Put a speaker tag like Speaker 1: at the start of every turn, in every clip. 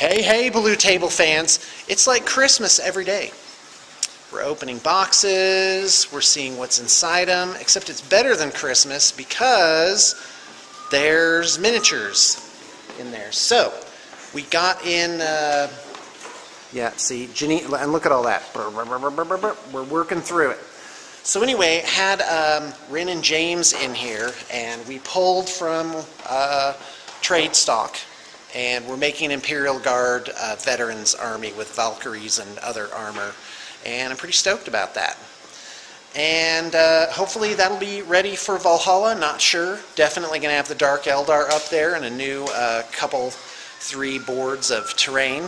Speaker 1: Hey, hey, Blue Table fans. It's like Christmas every day. We're opening boxes, we're seeing what's inside them, except it's better than Christmas because there's miniatures in there. So, we got in, yeah, see, Ginny, and look at all that. We're working through it. So anyway, had Rin and James in here, and we pulled from trade stock. And we're making Imperial Guard Veterans Army with Valkyries and other armor. And I'm pretty stoked about that. And hopefully that'll be ready for Valhalla, not sure. Definitely going to have the Dark Eldar up there and a new three boards of terrain.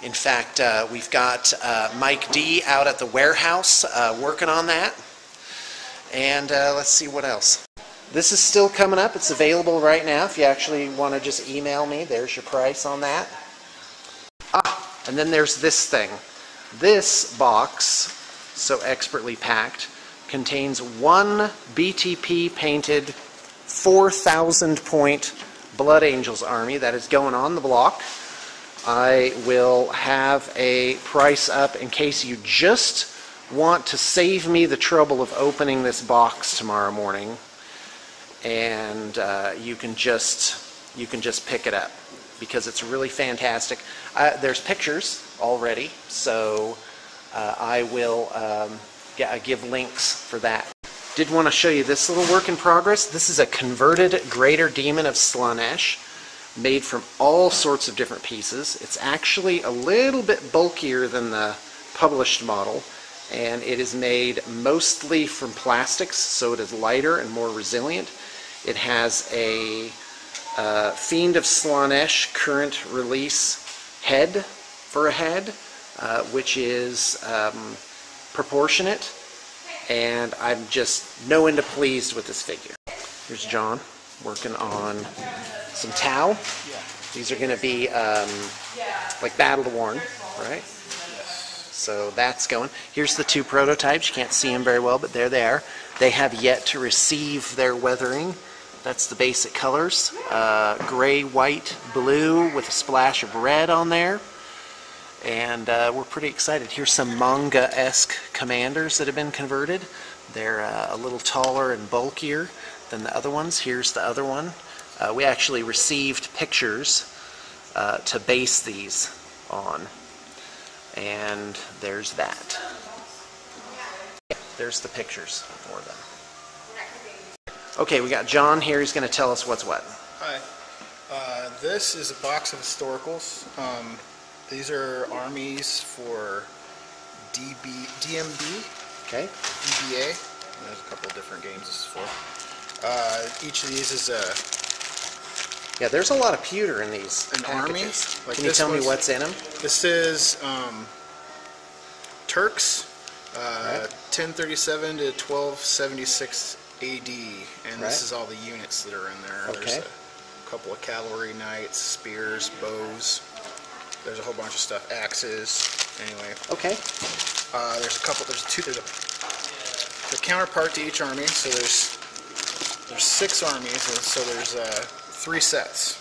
Speaker 1: In fact, we've got Mike D out at the warehouse working on that. And let's see what else. This is still coming up. It's available right now if you actually want to just email me. There's your price on that. Ah, and then there's this thing. This box, so expertly packed, contains one BTP painted 4,000 point Blood Angels army that is going on the block. I will have a price up in case you just want to save me the trouble of opening this box tomorrow morning. And you can just pick it up because it's really fantastic. There's pictures already, so I will give links for that. Did want to show you this little work in progress. This is a converted Greater Demon of Slaanesh, made from all sorts of different pieces. It's actually a little bit bulkier than the published model, and it is made mostly from plastics, so it is lighter and more resilient. It has a Fiend of Slaanesh current release head for a head, which is proportionate, and I'm just no end of pleased with this figure. Here's John working on some Tau. These are going to be like Battle Worn, right? So that's going. Here's the two prototypes. You can't see them very well, but there they are. They have yet to receive their weathering. That's the basic colors. Gray, white, blue with a splash of red on there. And we're pretty excited. Here's some manga-esque commanders that have been converted. They're a little taller and bulkier than the other ones. Here's the other one. We actually received pictures to base these on. And there's that. There's the pictures for them. Okay, we got John here. He's going to tell us what's what.
Speaker 2: Hi. This is a box of historicals. These are armies for DMB.
Speaker 1: Okay.
Speaker 2: DBA. There's a couple of different games this is for. Each of these is a...
Speaker 1: Yeah, there's a lot of pewter in these
Speaker 2: an
Speaker 1: packages.
Speaker 2: army. Like
Speaker 1: Can you tell me what's in them?
Speaker 2: This is Turks,
Speaker 1: right.
Speaker 2: 1037 to 1276 AD, and
Speaker 1: right.
Speaker 2: This is all the units that are in there.
Speaker 1: Okay.
Speaker 2: There's a couple of cavalry knights, spears, bows. There's a whole bunch of stuff, axes. Anyway.
Speaker 1: Okay.
Speaker 2: There's a couple. There's a counterpart to each army. So there's 6 armies, and so there's 3 sets.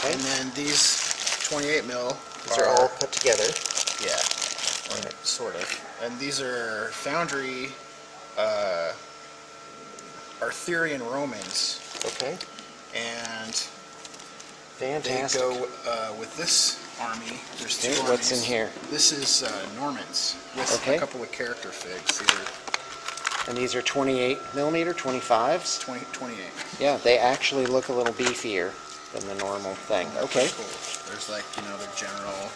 Speaker 2: Okay. And then these 28 mil.
Speaker 1: These are all put together.
Speaker 2: Yeah. Right. Sort of. And these are Foundry. Arthurian Romans.
Speaker 1: Okay.
Speaker 2: And
Speaker 1: fantastic.
Speaker 2: they go with this army. There's 2 armies.
Speaker 1: What's in here?
Speaker 2: This is Normans with a couple of character figs.
Speaker 1: And these are 28 millimeter, 25s?
Speaker 2: 28.
Speaker 1: Yeah, they actually look a little beefier than the normal thing. Okay.
Speaker 2: Cool. There's like, you know, the general.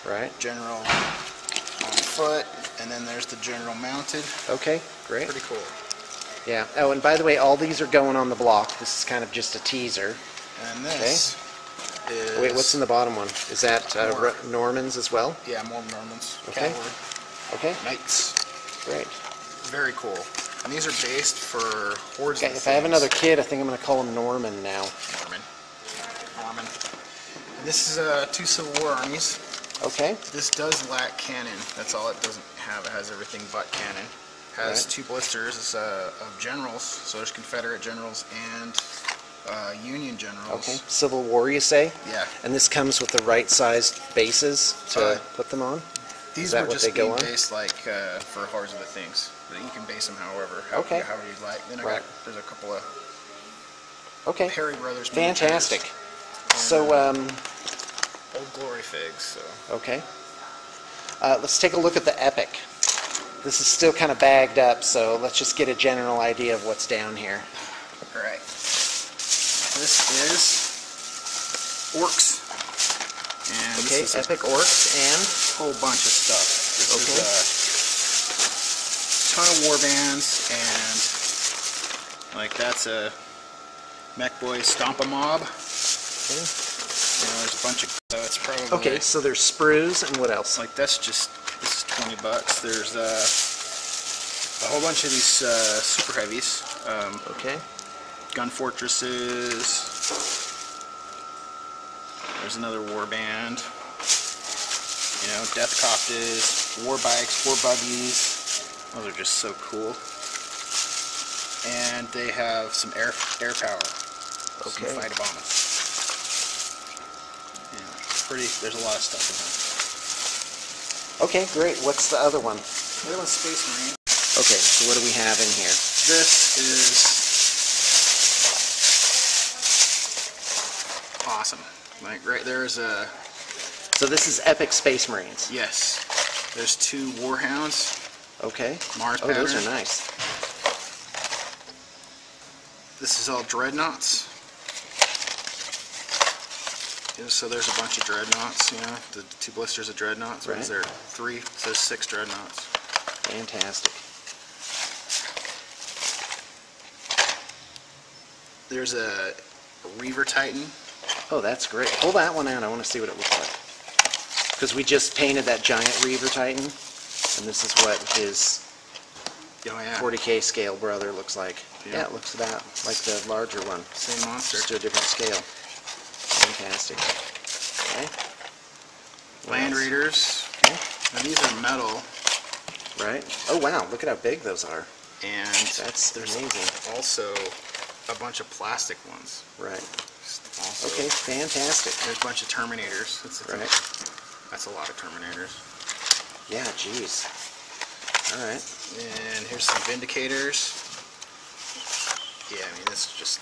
Speaker 1: Right.
Speaker 2: General on foot, and then there's the general mounted.
Speaker 1: Okay, great.
Speaker 2: Pretty cool.
Speaker 1: Yeah. Oh, and by the way, all these are going on the block. This is kind of just a teaser.
Speaker 2: And this is...
Speaker 1: Wait, what's in the bottom one? Is that Normans as well?
Speaker 2: Yeah, more Normans.
Speaker 1: Okay.
Speaker 2: Cavalry.
Speaker 1: Okay.
Speaker 2: Knights.
Speaker 1: Great.
Speaker 2: Very cool. And these are based for hordes of
Speaker 1: if I have another kid, I think I'm going to call him Norman now.
Speaker 2: Norman. And this is 2 Civil War armies.
Speaker 1: Okay.
Speaker 2: This does lack cannon. That's all it doesn't have. It has everything but cannon. Has 2 blisters of generals. So there's Confederate generals and Union generals.
Speaker 1: Okay. Civil War, you say?
Speaker 2: Yeah.
Speaker 1: And this comes with the right-sized bases to put them on?
Speaker 2: These
Speaker 1: that
Speaker 2: were
Speaker 1: what
Speaker 2: just
Speaker 1: they go
Speaker 2: being
Speaker 1: on?
Speaker 2: based like for Hearts of the Things. But you can base them however you like. Then there's a couple of Perry Brothers.
Speaker 1: Fantastic. So,
Speaker 2: Old Glory figs. So.
Speaker 1: okay. Let's take a look at the Epic. This is still kind of bagged up, so let's just get a general idea of what's down here.
Speaker 2: All right. This is Orcs. And
Speaker 1: Okay,
Speaker 2: this is
Speaker 1: Epic Orcs and
Speaker 2: a whole bunch of stuff. This is a ton of war bands, and like that's a Mech Boy Stomp a Mob.
Speaker 1: Okay.
Speaker 2: There's a bunch of. It's probably.
Speaker 1: Okay, so there's sprues and what else?
Speaker 2: Like this is $20. There's a whole bunch of these super heavies.
Speaker 1: Okay.
Speaker 2: Gun Fortresses. There's another war band. Death Copters, war bikes, war buggies. Those are just so cool. And they have some air power. Some fighter bombers. There's a lot of stuff in there.
Speaker 1: Okay, great. What's the other one?
Speaker 2: The other one's Space Marine.
Speaker 1: Okay, so what do we have in here?
Speaker 2: This is awesome. Like right there's a.
Speaker 1: So this is Epic Space Marines.
Speaker 2: Yes. There's 2 Warhounds.
Speaker 1: Okay.
Speaker 2: Mars
Speaker 1: pattern. Those are nice.
Speaker 2: This is all Dreadnoughts. So there's a bunch of Dreadnoughts, the 2 blisters of Dreadnoughts. What is there? 3? It says 6 Dreadnoughts.
Speaker 1: Fantastic.
Speaker 2: There's a Reaver Titan.
Speaker 1: Oh, that's great. Pull that one out. I want to see what it looks like. Because we just painted that giant Reaver Titan, and this is what his 40K scale brother looks like. Yeah, it looks about like the larger one.
Speaker 2: Same monster.
Speaker 1: Just to a different scale. Fantastic. Okay.
Speaker 2: Land Raiders.
Speaker 1: Okay.
Speaker 2: Now these are metal.
Speaker 1: Right. Oh wow! Look at how big those are.
Speaker 2: And
Speaker 1: there's amazing.
Speaker 2: Also a bunch of plastic ones.
Speaker 1: Right.
Speaker 2: Also,
Speaker 1: okay. Fantastic.
Speaker 2: There's a bunch of Terminators. That's a lot of Terminators.
Speaker 1: Yeah. Jeez. All right.
Speaker 2: And here's some Vindicators. Yeah. I mean, this is just.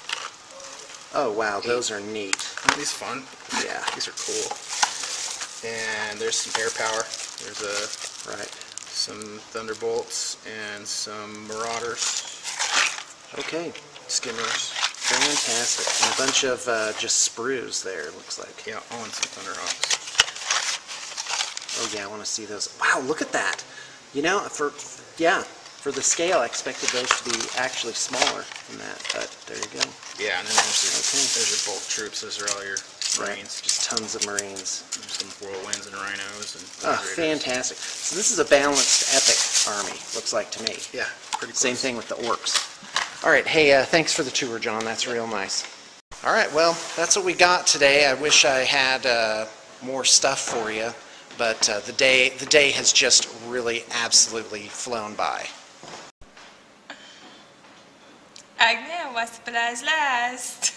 Speaker 1: Oh wow, those are neat.
Speaker 2: Aren't these fun?
Speaker 1: Yeah.
Speaker 2: These are cool. And there's some air power. There's some Thunderbolts and some Marauders.
Speaker 1: Okay.
Speaker 2: Skimmers.
Speaker 1: Fantastic. And a bunch of just sprues there, looks like.
Speaker 2: Yeah, and some Thunderhawks.
Speaker 1: Oh yeah, I want to see those. Wow, look at that. For the scale, I expected those to be actually smaller than that, but there you go.
Speaker 2: Yeah, and then there's your bulk troops. Those are all your Marines.
Speaker 1: Just tons of Marines.
Speaker 2: There's some Whirlwinds and Rhinos.
Speaker 1: Oh, fantastic. So this is a balanced Epic army, looks like to me.
Speaker 2: Yeah, pretty close.
Speaker 1: Same thing with the Orcs. All right, hey, thanks for the tour, John. That's real nice. All right, well, that's what we got today. I wish I had more stuff for you, but the day has just really absolutely flown by.
Speaker 3: Agnia, what's the last?